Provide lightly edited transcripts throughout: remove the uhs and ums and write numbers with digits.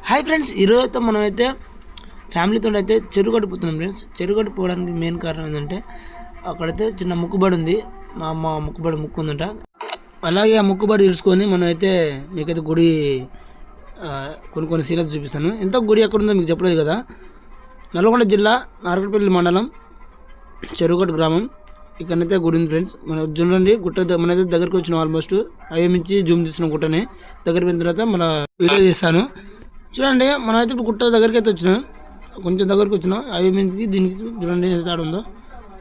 Hi friends, ఈరోజు అయితే మనమైతే ఫ్యామిలీతో అయితే చెరువు కట్టిపోతున్నాం ఫ్రెండ్స్. చెరువు కట్టిపోవడానికి మెయిన్ కారణం ఏంటంటే అక్కడైతే చిన్న ముక్కుబడి ఉంది. మా అమ్మ ముక్కుబడి ముక్కు ఉందంట. అలాగే ఆ ముక్కుబడి తీసుకొని మనమైతే మీకైతే గుడి కొన్ని సీరియల్స్ చూపిస్తాను. ఎంత గుడి ఎక్కడ ఉందో మీకు చెప్పలేదు కదా. నల్గొండ జిల్లా నార్కట్పల్లి మండలం చెరువుగట్టు గ్రామం. ఇక్కడైతే గుడి ఉంది ఫ్రెండ్స్. మనం చూడండి, గుట్ట మనైతే దగ్గరికి వచ్చినాం. ఆల్మోస్ట్ అవి మించి జూమ్ తీస్తున్నాం. గుట్టని దగ్గర పోయిన తర్వాత మన వీడియో తీస్తాను. చూడండి, మనమైతే ఇప్పుడు గుట్ట దగ్గరికి అయితే వచ్చినాం. కొంచెం దగ్గరికి వచ్చినాం. అవి మించి దీనికి చూడండి ఎంత తేడా ఉందో.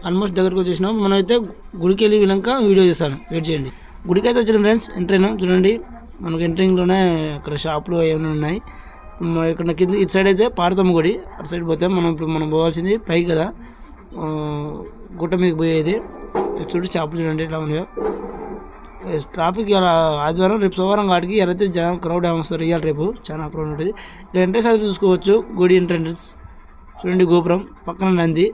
ఆల్మోస్ట్ దగ్గరికి వచ్చేసినాం. మనమైతే గుడికి వెళ్ళి వెళ్ళాక వీడియో తీస్తాను, వెయిట్ చేయండి. గుడికి అయితే వచ్చినాం ఫ్రెండ్స్. ఎంటర్ అయినాం. చూడండి, మనకు ఎంట్రింగ్లోనే అక్కడ షాపులు ఏమైనా ఉన్నాయి. ఇక్కడ కింద ఇటు సైడ్ అయితే పార్వతమ్మ గుడి. అటు సైడ్ పోతే మనం పోవాల్సింది పైకి కదా, గుట్ట మీదకి పోయేది. చూడు షాపులు చూడండి ఎట్లా ఉన్నాయో. ట్రాఫిక్ ఇలా ఆదివారం, రేపు సోమవారం కాటికి ఎవరైతే జనం క్రౌడ్ ఏమొస్తారు. ఇవాళ రేపు చాలా క్రౌడ్ ఉంటుంది. ఇక్కడ ఎంట్రెన్స్ అయితే చూసుకోవచ్చు. గుడి ఎంట్రెన్స్ చూడండి, గోపురం పక్కన నంది.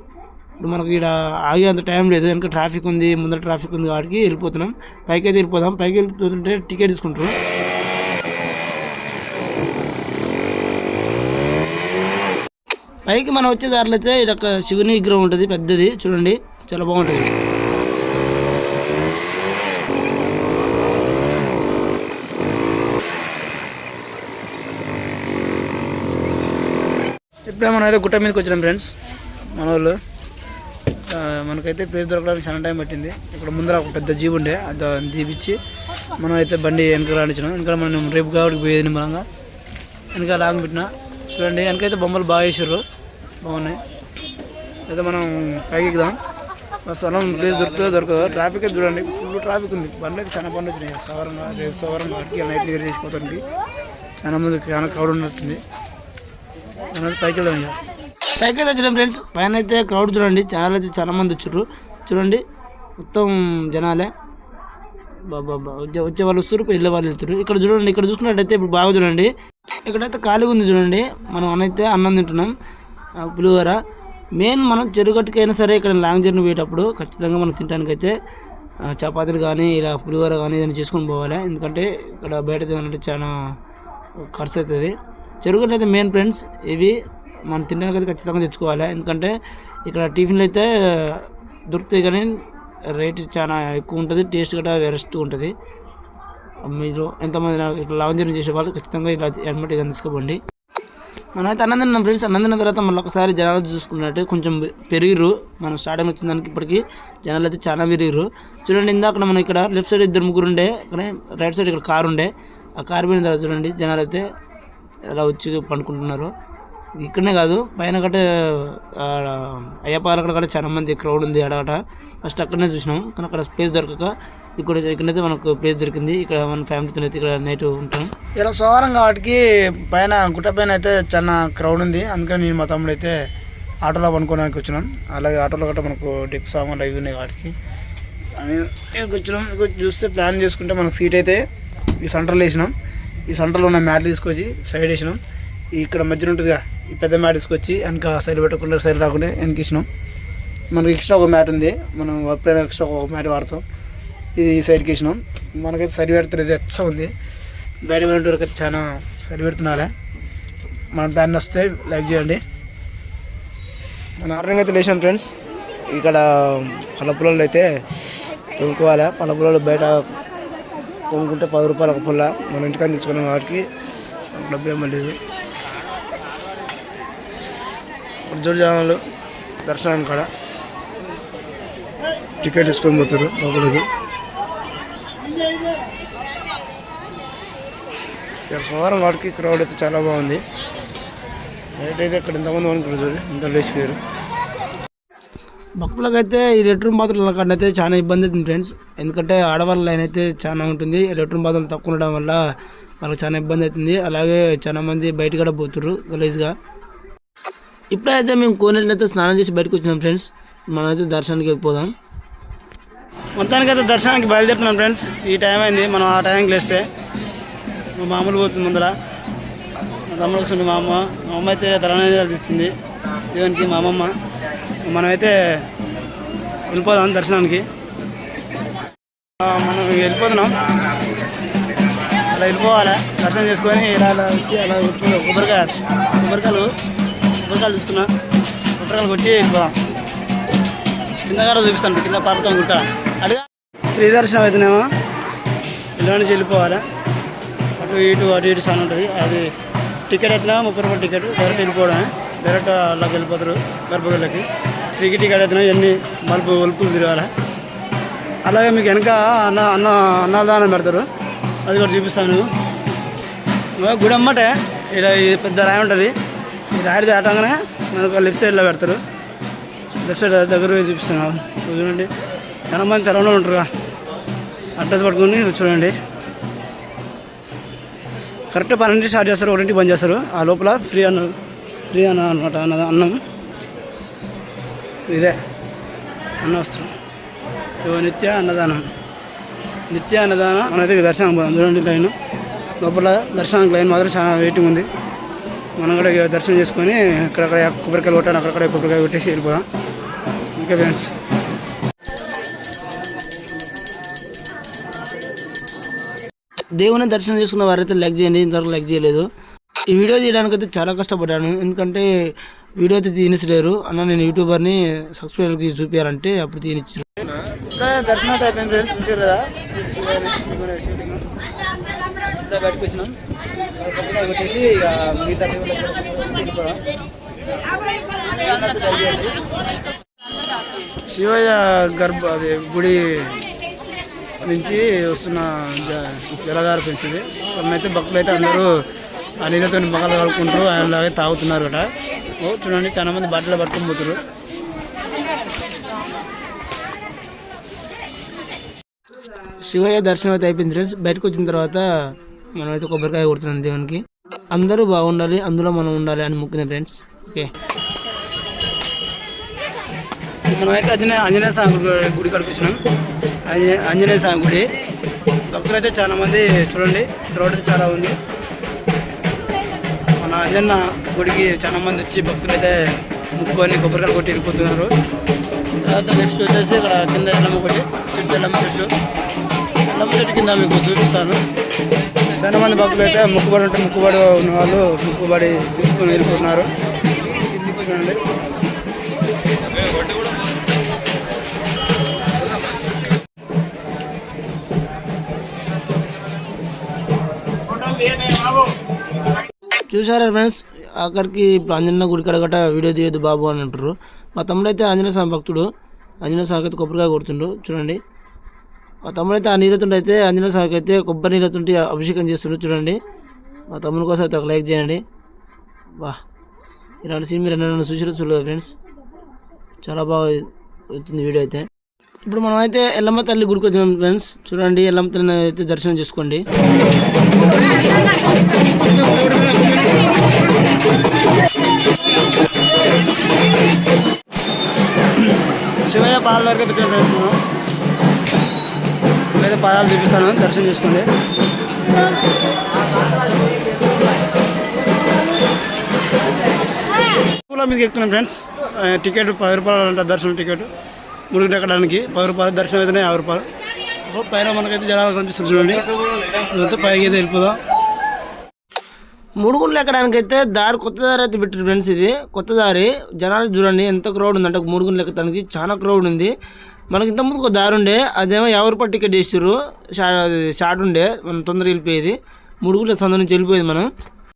ఇప్పుడు మనకి ఇక్కడ ఆగే అంత టైం లేదు, వెనక ట్రాఫిక్ ఉంది, ముందర ట్రాఫిక్ ఉంది కాబట్టి వెళ్ళిపోతున్నాం. పైకి అయితే వెళ్ళిపోదాం. పైకి వెళ్ళిపోతుంటే టికెట్ తీసుకుంటారు. పైకి మనం వచ్చే దారిలో అయితే ఇక్కడ శివుని విగ్రహం ఉంటుంది, పెద్దది. చూడండి చాలా బాగుంటుంది. ఇప్పుడే మనం అయితే గుట్ట మీదకి వచ్చినాం ఫ్రెండ్స్. మన వాళ్ళు మనకైతే ప్లేస్ దొరకడానికి చాలా టైం పట్టింది. ఇక్కడ ముందర ఒక పెద్ద జీబు ఉండే, అది తీపిచ్చి మనం అయితే బండి వెనక రాణించినాం. ఇంకా మనం రేపు కాబట్టి పోయేది నిమ్మలంగా వెనక లాంగ్ పెట్టినా. చూడండి, వెనకైతే బొమ్మలు బాగా వేసారు, బాగున్నాయి. అయితే మనం పైకి ఎక్కుదాం. స్థలం ప్లేస్ దొరకదు. ట్రాఫిక్ అయితే చూడండి, ఫుల్ ట్రాఫిక్ ఉంది. బండ్లు అయితే చాలా బండ్లు వచ్చినాయి. రేపు సోమవారం వాటికి నైట్ దగ్గర తీసుకోవడానికి చాలా మంది చాలా క్రౌడ్ ఉన్నట్టుంది. మనం పైకి వెళ్దాం. పైకి అయితే వచ్చినాం ఫ్రెండ్స్. పైన అయితే క్రౌడ్ చూడండి, జనాలు అయితే చాలా మంది వచ్చారు. చూడండి మొత్తం జనాలే. బాబా వచ్చే వాళ్ళు వస్తారు, వెళ్ళే వాళ్ళు వెళ్తారు. ఇక్కడ చూడండి, ఇక్కడ చూసుకున్నట్టయితే ఇప్పుడు బాగా చూడండి, ఇక్కడైతే ఖాళీగా ఉంది చూడండి. మనం అయితే అన్నం తింటున్నాం, పులిహోర. మెయిన్ మనం చెరుగట్టుకైనా సరే ఇక్కడ లాంగ్ జర్నీ పోయేటప్పుడు ఖచ్చితంగా మనం తినడానికి అయితే చపాతీలు కానీ ఇలా పులిహోర కానీ ఏదైనా చేసుకొని పోవాలి. ఎందుకంటే ఇక్కడ బయట తినాలంటే చాలా ఖర్చు అవుతుంది. చెరుగట్టు అయితే మెయిన్ ఫ్రెండ్స్. ఇవి మనం తినడానికి అయితే ఖచ్చితంగా తెచ్చుకోవాలి. ఎందుకంటే ఇక్కడ టిఫిన్లు అయితే దొరుకుతాయి కానీ రేట్ చాలా ఎక్కువ ఉంటుంది, టేస్ట్ కూడా వెరస్ట్ ఉంటుంది. మీరు ఎంతమంది ఇక్కడ లాంగ్ జర్నీ చేసే వాళ్ళు ఖచ్చితంగా ఇలా ఎన్మటి ఇదని తీసుకోండి. మనమైతే అన్నం తిన్నాం ఫ్రెండ్స్. అన్నం తిన్న తర్వాత మళ్ళీ ఒకసారి జనాలు చూసుకున్నట్టు కొంచెం పెరిగిరు. మనం స్టార్టింగ్ వచ్చిన దానికి ఇప్పటికీ జనాలు అయితే చాలా పెరిగిరు. చూడండి, ఇందాక మనం ఇక్కడ లెఫ్ట్ సైడ్ 2-3 ఉండే, అక్కడ రైట్ సైడ్ ఇక్కడ కారు ఉండే. ఆ కారు పోయిన తర్వాత చూడండి జనాలు అయితే ఎలా వచ్చి పండుకుంటున్నారు. ఇక్కడనే కాదు, పైన గట్టే అయ్యప్ప అక్కడ చాలా మంది క్రౌడ్ ఉంది అడగట. ఫస్ట్ అక్కడనే చూసినాం కానీ అక్కడ ప్లేస్ దొరకక ఇక్కడైతే మనకు ప్లేస్ దొరికింది. ఇక్కడ మన ఫ్యామిలీతో అయితే ఇక్కడ నైట్ ఉంటాం. ఇలా సోమవారం కాబట్టి పైన గుట్ట పైన అయితే చాలా క్రౌడ్ ఉంది. అందుకని నేను మా తమ్ముడు అయితే ఆటోలో పనుకోవడానికి వచ్చినాం. అలాగే ఆటోలో గట్రా మనకు డెక్ సామాన్లు అవి ఉన్నాయి కాబట్టి ఇక్కడికి వచ్చినాం. చూస్తే ప్లాన్ చేసుకుంటే మనకు సీట్ అయితే ఈ సెంటర్లో వేసినాం. ఈ సెంటర్లో ఉన్న మ్యాట్లు తీసుకొచ్చి సైడ్ వేసినాం. ఇక్కడ మధ్యలో ఉంటుందిగా ఈ పెద్ద మ్యాట్ తీసుకొచ్చి వెనక సైడ్ పెట్టకుండా సైడ్ రాకుండా వెనక ఇచ్చినాం. మనకి ఎక్స్ట్రా ఒక మ్యాట్ ఉంది, మనం ఎప్పుడైనా ఎక్స్ట్రా ఒక మ్యాట్ వాడతాం. ఇది ఈ సైడ్కి ఇచ్చినాం. మనకైతే సరి పెడుతుంది, ఇది ఎచ్చ ఉంది. బయట వెళ్ళే వరకు అయితే చాలా సరి పెడుతున్నారా. మన ప్లాన్ వస్తే లైక్ చేయండి. మన ఆర్డరింగ్ అయితే లేచాం ఫ్రెండ్స్. ఇక్కడ పళ్ళ పొలాలు అయితే తొనుక్కోవాలి. పళ్ళ పొలాలు బయట కొనుక్కుంటే 10 రూపాయలు ఒక పుల్ల. మనం ఇంటికాని తెచ్చుకున్నాం కాబట్టి డబ్బు ఏమో లేదు. జోడు జనాలు దర్శనం కాడ టికెట్ తీసుకొని పోతారు లోపలికి. సోమవారం వాటికి క్రౌడ్ అయితే చాలా బాగుంది. నైట్ అయితే ఇక్కడ ఎంతమంది అనుకున్నారు చూడండి, ఇంత లేచిపోయారు. భక్తులకు అయితే ఈ లెట్రూమ్ బాత్రూమ్ల కాడ అయితే చాలా ఇబ్బంది అవుతుంది ఫ్రెండ్స్. ఎందుకంటే ఆడవాళ్ళ లైన్ అయితే చాలా ఉంటుంది. లెట్రూమ్ బాత్రూమ్ తక్కువ ఉండడం వల్ల వాళ్ళకి చాలా ఇబ్బంది అవుతుంది. అలాగే చాలా మంది బయట కూడా పోతున్నారు గలీజ్గా. ఇప్పుడైతే మేము కోనేటినైతే స్నానం చేసి బయటకు వచ్చినాం ఫ్రెండ్స్. మనమైతే దర్శనానికి వెళ్ళిపోదాం. మొత్తానికైతే దర్శనానికి బయలుదేరుతున్నాం ఫ్రెండ్స్. ఈ టైం అయింది, మనం ఆ టైంకి లేస్తే మా మామూలు పోతుంది ముందర. మా తమ్ముడు వస్తుంది, మా అమ్మ అయితే తలనీళ్ళు ఇచ్చింది దేవునికి. మా అమ్మమ్మ మనమైతే వెళ్ళిపోదాం దర్శనానికి. మనం వెళ్ళిపోతున్నాం. అలా వెళ్ళిపోవాలి. దర్శనం చేసుకొని ఇలా వచ్చి అలా కొబ్బరికాయలు తీసుకున్నా. కొబ్బరికాయలు కొట్టి వెళ్ళిపోదాం. కింద కూడా చూపిస్తాను, కింద పాపం గుట్ట అడిగా ఫ్రీ దర్శనం అయితేనేమో ఇలా నుంచి వెళ్ళిపోవాలి. అటు ఇటు చాలా ఉంటుంది. అది టికెట్ అయితేనే 30 రూపాయలు టికెట్, డైరెక్ట్ వెళ్ళిపోవడమే. డైరెక్ట్ అలాగ వెళ్ళిపోతారు గర్భగుడిలోకి. ఫ్రీకి టికెట్ అయితేనే ఎన్ని ఒలుపులు తిరగాలి. అలాగే మీకు వెనక అన్నదానం పెడతారు, అది కూడా చూపిస్తాను. గుడి అమ్మటే ఇలా పెద్ద రాయి ఉంటుంది. ఈ రాయి దాటంగానే మనకు లెఫ్ట్ సైడ్లో పెడతారు. లెఫ్ట్ సైడ్ దగ్గర చూపిస్తాను. చూడండి, చాలా మంది తెలంగాణ ఉంటారుగా, అడ్రస్ పట్టుకుని చూడండి. కరెక్ట్ 12 స్టార్ట్ చేస్తారు, 1 బంద్ చేస్తారు. ఆ లోపల ఫ్రీ అన్న అనమాట. అన్నం ఇదే అన్న వస్త్రం, నిత్య అన్నదానం. మనైతే దర్శనం పోదాం. చూడండి లైన్ లోపల దర్శనానికి లైన్ మాత్రం చాలా వెయిటింగ్ ఉంది. మనం కూడా దర్శనం చేసుకొని అక్కడక్కడ కొబ్బరికాయలు కొట్టాను, అక్కడక్కడ కొబ్బరికాయ కొట్టేసి వెళ్ళిపోదాం. ఓకే ఫ్రెండ్స్, దేవుని దర్శనం చేసుకున్న వారైతే లైక్ చేయండి. ఇంతవరకు లైక్ చేయలేదు. ఈ వీడియో తీయడానికి అయితే చాలా కష్టపడ్డాను, ఎందుకంటే వీడియో అయితే తీనిచ్చలేరు అన్న. నేను యూట్యూబర్ని, సబ్స్క్రైబర్కి చూపించాలంటే అప్పుడు తీనిచ్చారు. దర్శనం అయితే అయిపోయింది ఫ్రెండ్స్, చూసారు కదా. బయటకు వచ్చినాం, కొట్టేసి ఇక మిగతా శివయ్య అది గుడి నుంచి వస్తున్న జలధార పెంచింది. కొన్నైతే భక్తులు అయితే అందరూ ఆ నీళ్ళతో మొక్కలు కలుపుకుంటారు, ఆయనలాగే తాగుతున్నారు కదా. చూడండి, చాలా మంది బట్టలు పట్టుకొని పోతున్నారు. శివయ్య దర్శనం అయితే అయిపోయింది ఫ్రెండ్స్. బయటకు వచ్చిన తర్వాత మనమైతే కొబ్బరికాయ కొడుతున్నాం దేవునికి. అందరూ బాగుండాలి, అందులో మనం ఉండాలి అని మొక్కిన ఫ్రెండ్స్. ఓకే, మనమైతే ఆంజనేయ స్వామి గుడి కాడికి వచ్చినాం. ఆంజనేయ స్వామి గుడి భక్తులు అయితే చాలా మంది. చూడండి, రోడ్ అయితే చాలా ఉంది. మన అంజన్న గుడికి చాలా మంది వచ్చి భక్తులు అయితే ముక్కొని కొబ్బరికాయలు కొట్టి వెళ్ళిపోతున్నారు. తర్వాత నెక్స్ట్ వచ్చేసి ఇక్కడ కింద ఎల్లమ్మ చెట్టు కింద మీకు చూపిస్తాను. చాలా మంది భక్తులు అయితే మొక్కుబడి ఉంటే మొక్కుబడి ఉన్న వాళ్ళు మొక్కుబడి తీసుకొని వెళ్ళిపోతున్నారు. చూడండి, చూసారా ఫ్రెండ్స్. ఆఖరికి ఇప్పుడు ఆంజనేయ గుడి కడగట వీడియో తీయద్దు బాబు అని అంటారు. మా తమ్ముడు అయితే ఆంజనేయ స్వామి భక్తుడు. ఆంజనేయ స్వామికి అయితే కొబ్బరికాయ కొడుతుండు. చూడండి, మా తమ్ముడు అయితే ఆ నీళ్ళతుంటే అయితే ఆంజనేయ స్వామికి అయితే కొబ్బరి నీళ్ళతుంటే అభిషేకం చేస్తుండ్రు. చూడండి, మా తమ్ముని కోసం అయితే ఒక లైక్ చేయండి. బా, ఇలాంటి సీన్ మీరు ఎన్నైనా చూడలేదు ఫ్రెండ్స్. చాలా బాగా వచ్చింది వీడియో అయితే. ఇప్పుడు మనం అయితే ఎల్లమ్మ తల్లి గుడికి వచ్చాం ఫ్రెండ్స్. చూడండి, ఎల్లమ్మ తల్లిని అయితే దర్శనం చేసుకోండి. శివయ్య పాదాల దగ్గర వచ్చాం ఫ్రెండ్స్. మనం అయితే పాదాలు చూపిస్తాను, దర్శనం చేసుకోండి. మీదకి ఎక్కుతున్నాం ఫ్రెండ్స్. టికెట్ 10 రూపాయలు అంట, దర్శనం టికెట్. మురుగుడు ఎక్కడానికి 10 రూపాయలు, దర్శనం అయితేనే 50 రూపాయలు. పైన మనకైతే జనాలు కనిపిస్తుంది. చూడండి, ఇదంతా పైకి అయితే వెళ్ళిపోదాం. మురుగుండ్లు ఎక్కడానికి అయితే కొత్త దారి అయితే పెట్టారు ఫ్రెండ్స్. ఇది కొత్త దారి. జనాలు చూడండి ఎంత క్రౌడ్ ఉందంటే, మురుగుండ్లు ఎక్కడానికి చాలా క్రౌడ్ ఉంది. మనకి ఇంతకుముందు ఒక దారి ఉండే, అదేమో 50 రూపాయలు టికెట్ చేసారు. షార్ట్ ఉండే, మనం తొందరగా వెళ్ళిపోయేది. మురుగుండ్ల సందు నుంచి వెళ్ళిపోయేది మనం.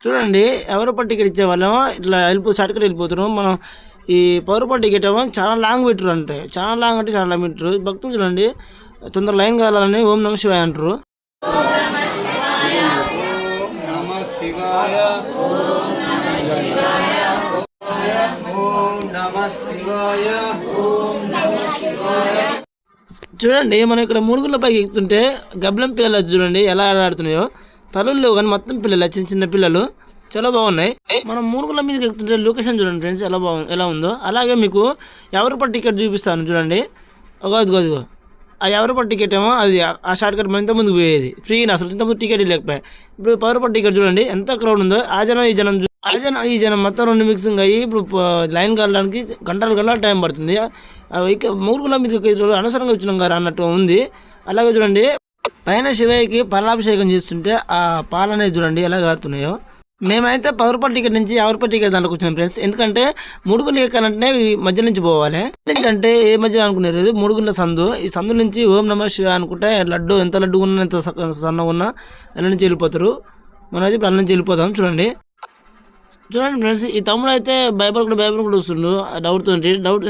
చూడండి, 50 రూపాయలు టికెట్ ఇచ్చేవాళ్ళేమో ఇట్లా షార్ట్ కట్ వెళ్ళిపోతారు. మనం ఈ 10 రూపాయల టికెట్ ఏమో చాలా లాంగ్ పెట్టరు, అంటే చాలా లాంగ్ పెట్టరు. భక్తులు చూడండి, తొందర లైన్ కావాలని ఓం నమ శివాయ అంటారు. చూడండి, మనం ఇక్కడ మురుగుల పైకి ఎక్కుతుంటే గబ్బలం పిల్లలు చూడండి ఎలా ఆడుతున్నాయో. తలల్లో కానీ మొత్తం పిల్లలు, చిన్న పిల్లలు చాలా బాగున్నాయి. మనం మూడుగుల మీదకి ఎక్కుతుంటే లొకేషన్ చూడండి ఫ్రెండ్స్ ఎలా ఉందో. అలాగే మీకు 50 రూపాయల టికెట్ చూపిస్తాను చూడండి. అదిగో ఆ 50 రూపాయల టికెట్ ఏమో అది ఆ షార్ట్ కట్ ఇంత ముందుకు పోయేది ఫ్రీ. అసలు ఇంతకుముందు టికెట్ లేకపోయాయి. ఇప్పుడు 10 రూపాయల టికెట్ చూడండి ఎంత క్రౌడ్ ఉందో. ఆ జనం ఈ జనం మొత్తం 2 మిక్సింగ్ అయ్యి ఇప్పుడు లైన్ కలడానికి గంటల టైం పడుతుంది. మూడుగుల మీదకి అనవసరంగా వచ్చినాం కదా అన్నట్టు ఉంది. అలాగే చూడండి, పైన శివయ్యకి పాలాభిషేకం చేస్తుంటే ఆ పాలు అనేది చూడండి ఎలా కారుతున్నాయో. మేమైతే 10 రూపాయల టికెట్ నుంచి 50 రూపాయల టికెట్ దాంట్లోకి వచ్చినాం ఫ్రెండ్స్. ఎందుకంటే ముడుగులు ఎక్కాలంటే ఈ మధ్య నుంచి పోవాలి. ఎందుకంటే ఏ మధ్య అనుకునేది ముడుగుల సందు, ఈ సందు నుంచి ఓం నమ శివ అనుకుంటే లడ్డు ఎంత లడ్డు ఉన్నా ఎంత సన్నగా ఉన్నా అల్ల నుంచి వెళ్ళిపోతారు. మనం అయితే ఇప్పుడు అల్ల నుంచి వెళ్ళిపోతాం. చూడండి ఫ్రెండ్స్, ఈ తమ్ముడు అయితే బైబిల్ కూడా వస్తుండు డౌట్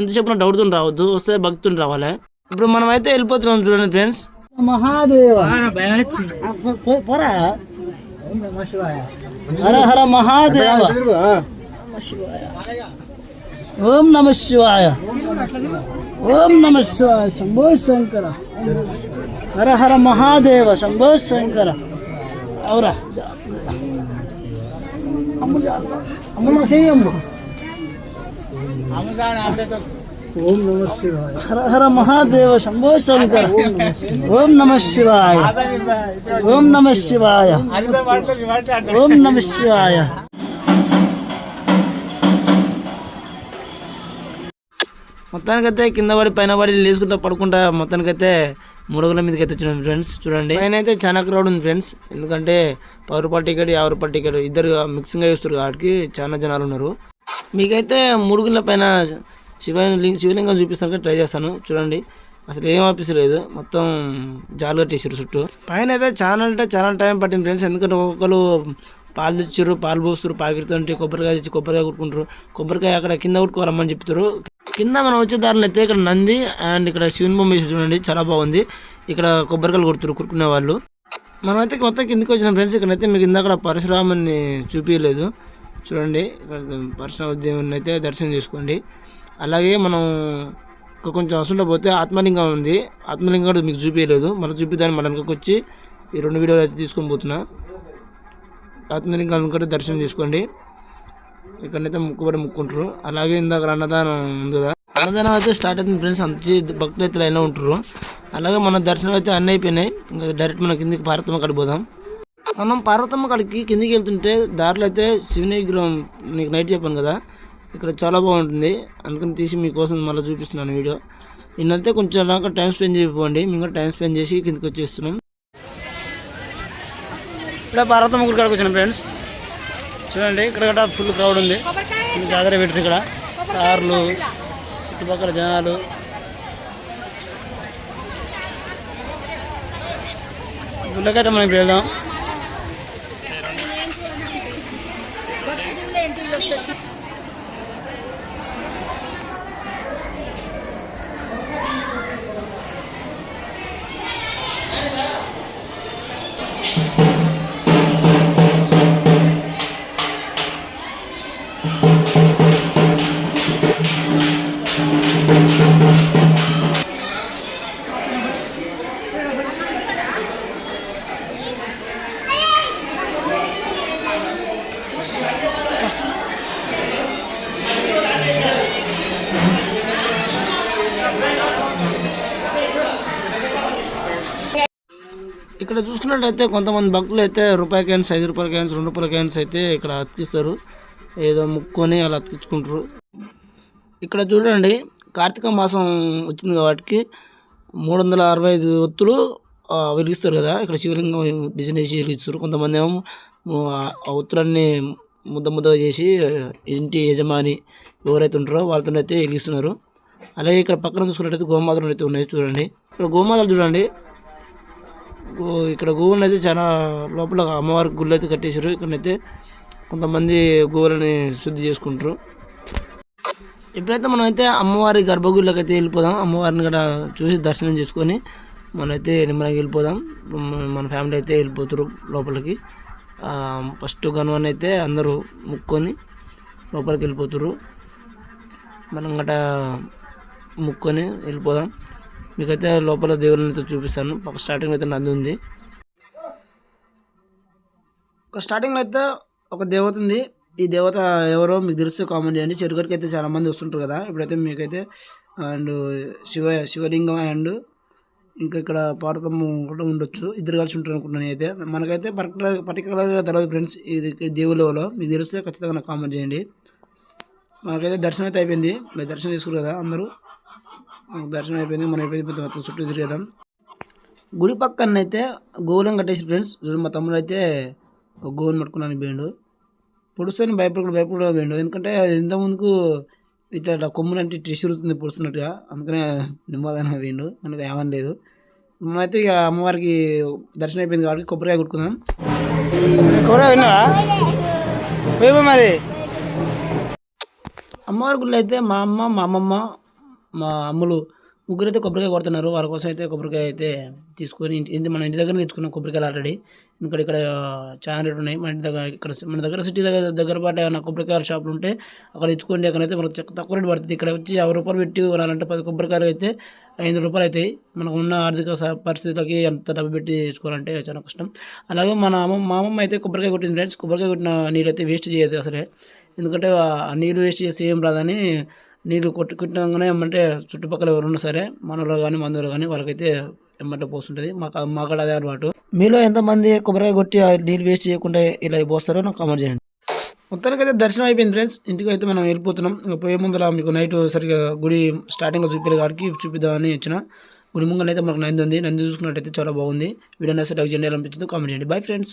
ఎంత చెప్పినా డౌట్ తో రావద్దు, వస్తే భక్తుని రావాలి. ఇప్పుడు మనం అయితే వెళ్ళిపోతున్నాం. చూడండి ఫ్రెండ్స్, మహాదేవ పోరా, హర హర మహాదేవ, ఓం నమ శివాయ, ఓం నమ శివాయ, శంభో శంకర, హర హర మహాదేవ, శంభో శంకర. అవురా ఓం నమ శివాయ, హర హర మహాదేవ, శంభో శంకర, ఓం నమ శివాయ, ఓం నమ శివాయ, ఓం నమ శివాయ. మొత్తానికైతే కింద పడి పైన పడి లేసుకుంటా పడుకుంటా మొత్తానికైతే ముడుగుల మీదకి అయితే వచ్చినాం ఫ్రెండ్స్. చూడండి పైన అయితే చాలా క్రౌడ్ ఉంది ఫ్రెండ్స్. ఎందుకంటే 10 రూపాయల టికెట్ 50 రూపాయల టికెట్ ఇద్దరు మిక్సింగ్గా చూస్తారు కాబట్టి చాలా జనాలు ఉన్నారు. మీకైతే ముడుగుల పైన శివలింగం చూపిస్తానికి ట్రై చేస్తాను. చూడండి అసలు ఏం ఆపిస్తలేదు, మొత్తం జాలు కట్టేసారు చుట్టూ. పైన అయితే చాలా టైం పట్టింది ఫ్రెండ్స్. ఎందుకంటే ఒక్కొక్కరు పాలు తెచ్చారు, పాలు పోస్తారు, పాకిరితో కొబ్బరికాయ తెచ్చి కొబ్బరికాయ కుట్టుకుంటారు. కొబ్బరికాయ అక్కడ కింద కుట్టుకోరమ్మని చెప్తారు. కింద మనం వచ్చే దారిలో అయితే ఇక్కడ నంది అండ్ ఇక్కడ శివుని బొమ్మ వేసి చూడండి చాలా బాగుంది. ఇక్కడ కొబ్బరికాయలు కుట్టుకునే వాళ్ళు. మనమైతే మొత్తం కిందకి వచ్చిన ఫ్రెండ్స్. ఇక్కడైతే మీకు ఇందాక పరశురాముని చూపించలేదు. చూడండి పరశురామ దేవుని అయితే దర్శనం చేసుకోండి. అలాగే మనం కొంచెం అసలు పోతే ఆత్మలింగం ఉంది. ఆత్మలింగం కూడా మీకు చూపించలేదు, మనం చూపిద్దాన్ని మన వెనకకి వచ్చి ఈ 2 వీడియోలు అయితే తీసుకొని పోతున్నా. ఆత్మలింగం కూడా దర్శనం చేసుకోండి. ఇక్కడైతే ముక్కుంటారు. అలాగే ఇందాక అన్నదానం ఉంది కదా, అన్నదానం అయితే స్టార్ట్ అవుతుంది ఫ్రెండ్స్. అంత భక్తులు అయితే లైన్లో ఉంటారు. అలాగే మన దర్శనం అయితే అన్నీ అయిపోయినాయి. ఇంకా డైరెక్ట్ మనం కిందికి పార్వతమ్మ కాడికి పోదాం. మనం పార్వతమ్మ కాడికి కిందికి వెళ్తుంటే దారిలో అయితే శివుని విగ్రహం నీకు నైట్ చెప్పాను కదా, ఇక్కడ చాలా బాగుంటుంది. అందుకని తీసి మీకోసం మళ్ళీ చూపిస్తున్నాను వీడియో. నిన్నైతే కొంచెం దాకా టైం స్పెండ్ చేయకపోండి, మేము కూడా టైం స్పెండ్ చేసి కిందకి వచ్చేస్తున్నాం. ఇక్కడ పార్వతమ్మ గుడి కాడికి వచ్చినాం ఫ్రెండ్స్. చూడండి ఇక్కడ ఫుల్ క్రౌడ్ ఉంది. చిన్న జాతర పెట్టారు. ఇక్కడ కార్లు, చుట్టుపక్కల జనాలు. గుళ్ళకైతే మనం ఇప్పుడు వెళ్దాం. ఇక్కడ చూసుకున్నట్టయితే కొంతమంది భక్తులు అయితే రూపాయి కాయిన్స్, 5 రూపాయల కాయిన్స్, 2 రూపాయల కాయిన్స్ అయితే ఇక్కడ అతికిస్తారు. ఏదో ముక్కొని అలా అతికించుకుంటారు. ఇక్కడ చూడండి కార్తీక మాసం వచ్చింది కాబట్టి 365 ఒత్తులు వెలిగిస్తారు కదా. ఇక్కడ శివలింగం డిజైన్ చేసి వెలిగిస్తారు. కొంతమంది ఏమో ఆ ఒత్తులన్నీ ముద్దగా చేసి ఇంటి యజమాని ఎవరైతే ఉంటారో వాళ్ళతో అయితే వెలిగిస్తున్నారు. అలాగే ఇక్కడ పక్కన చూసుకున్నట్టయితే గోమాతలు అయితే ఉన్నాయి. చూడండి ఇక్కడ గోమాతలు చూడండి. ఇక్కడ గోవులను అయితే చాలా లోపల అమ్మవారి గుళ్ళు అయితే కట్టేశారు. ఇక్కడైతే కొంతమంది గోవులని శుద్ధి చేసుకుంటారు. ఇప్పుడైతే మనం అయితే అమ్మవారి గర్భగుడిలోకి అయితే వెళ్ళిపోదాం. అమ్మవారిని కూడా చూసి దర్శనం చేసుకొని మనమైతే నిమ్మలంగా వెళ్ళిపోదాం. మన ఫ్యామిలీ అయితే వెళ్ళిపోతారు లోపలికి. ఫస్ట్ గనువని అయితే అందరూ ముక్కొని లోపలికి వెళ్ళిపోతారు. మనం గట ముక్కొని వెళ్ళిపోదాం. మీకైతే లోపల దేవుళ్ళని అయితే చూపిస్తాను. స్టార్టింగ్ అయితే నంది ఉంది. స్టార్టింగ్లో అయితే ఒక దేవత ఉంది. ఈ దేవత ఎవరో మీకు తెలిస్తే కామెంట్ చేయండి. చెరుకరికి అయితే చాలామంది వస్తుంటారు కదా. ఇప్పుడైతే మీకైతే అండ్ శివలింగం అండ్ ఇంకా ఇక్కడ పార్వతమ్మ కూడా ఉండొచ్చు. ఇద్దరు కలిసి ఉంటారు అనుకుంటున్నాను. అయితే మనకైతే పర్టికులర్గా తెలియదు ఫ్రెండ్స్. ఇది దేవుళ్ళలో మీకు తెలిస్తే ఖచ్చితంగా నాకు కామెంట్ చేయండి. మనకైతే దర్శనం అయితే అయిపోయింది. మీరు దర్శనం చేసుకున్నారు కదా అందరూ. దర్శనం అయిపోయింది. మనం అయిపోయింది మొత్తం చుట్టూ తిరిగేద్దాం. గుడి పక్కన అయితే గోవులను కట్టేసి ఫ్రెండ్స్. చూడండి మా తమ్ముడు అయితే ఒక గోవుని పట్టుకున్నాను పోయిండు. పొడుస్తాను భయపడకుండా పోయిండు. ఎందుకంటే అది ఇంత ముందుకు ఇట్లా కొమ్ములు అంటే తిరుగుతుంది పొడుస్తున్నట్టుగా, అందుకనే నిమ్మదానం పోయిండు. మనకు ఏమని లేదు. మనమైతే ఇక అమ్మవారికి దర్శనం అయిపోయింది కాబట్టి కొబ్బరికాయ కొట్టుకుందాం. కొబ్బరికాయ విన్నావా పోయి మరి. అమ్మవారి గుళ్ళు అయితే మా అమ్మ, మా అమ్మమ్మ, మా అమ్ములు ముగ్గురు అయితే కొబ్బరికాయ కొడుతున్నారు. వాళ్ళ కోసం అయితే కొబ్బరికాయ అయితే తీసుకొని మన ఇంటి దగ్గర తెచ్చుకున్నాం కొబ్బరికాయలు ఆల్రెడీ. ఎందుకంటే ఇక్కడ చాలా రేట్లు ఉన్నాయి. మన ఇంటి దగ్గర మన దగ్గర సిటీ దగ్గర పాటు ఏమైనా కొబ్బరికాయల షాపులు ఉంటే అక్కడ తెచ్చుకోండి. అక్కడైతే మనకు తక్కువ రేటు పడుతుంది. ఇక్కడ వచ్చి 50 రూపాయలు పెట్టి కొనాలంటే 10 కొబ్బరికాయలు అయితే 5 రూపాయలు అవుతాయి. మనకు ఉన్న ఆర్థిక పరిస్థితులకి అంత డబ్బు పెట్టి తెచ్చుకోవాలంటే చాలా కష్టం. అలాగే మా అమ్మమ్మ అయితే కొబ్బరికాయ కొట్టింది ఫ్రెండ్స్. కొబ్బరికాయ కొట్టిన నీళ్ళు అయితే వేస్ట్ చేయదు అసలే. ఎందుకంటే ఆ నీళ్ళు వేస్ట్ చేసి ఏం రాదని నీళ్ళు కొట్టుకుంటాగానే ఏమంటే చుట్టుపక్కల ఎవరున్నా సరే మనలో కానీ మందులో కానీ వాళ్ళకైతే ఎమ్మంటే పోస్తుంటుంది. మాకు అదే అలవాటు. మీలో ఎంతమంది కొబ్బరికాయ కొట్టి నీళ్ళు వేస్ట్ చేయకుండా ఇలా పోస్తారో నాకు కామెంట్ చేయండి. మొత్తానికి అయితే దర్శనం అయిపోయింది ఫ్రెండ్స్. ఇంటికి అయితే మనం వెళ్ళిపోతున్నాం. ఇంకా పోయే ముందర మీకు నైట్ సరిగా గుడి స్టార్టింగ్లో చూపించాలి కాడికి చూపిద్దామని వచ్చిన. గుడి ముంగల్ అయితే మనకు నంది ఉంది. నంది చూసుకున్నట్టయితే చాలా బాగుంది. వీడియో నచ్చితే లైక్ చేయండి, ఎలా అనిపించిందో కామెంట్ చేయండి. Bye friends.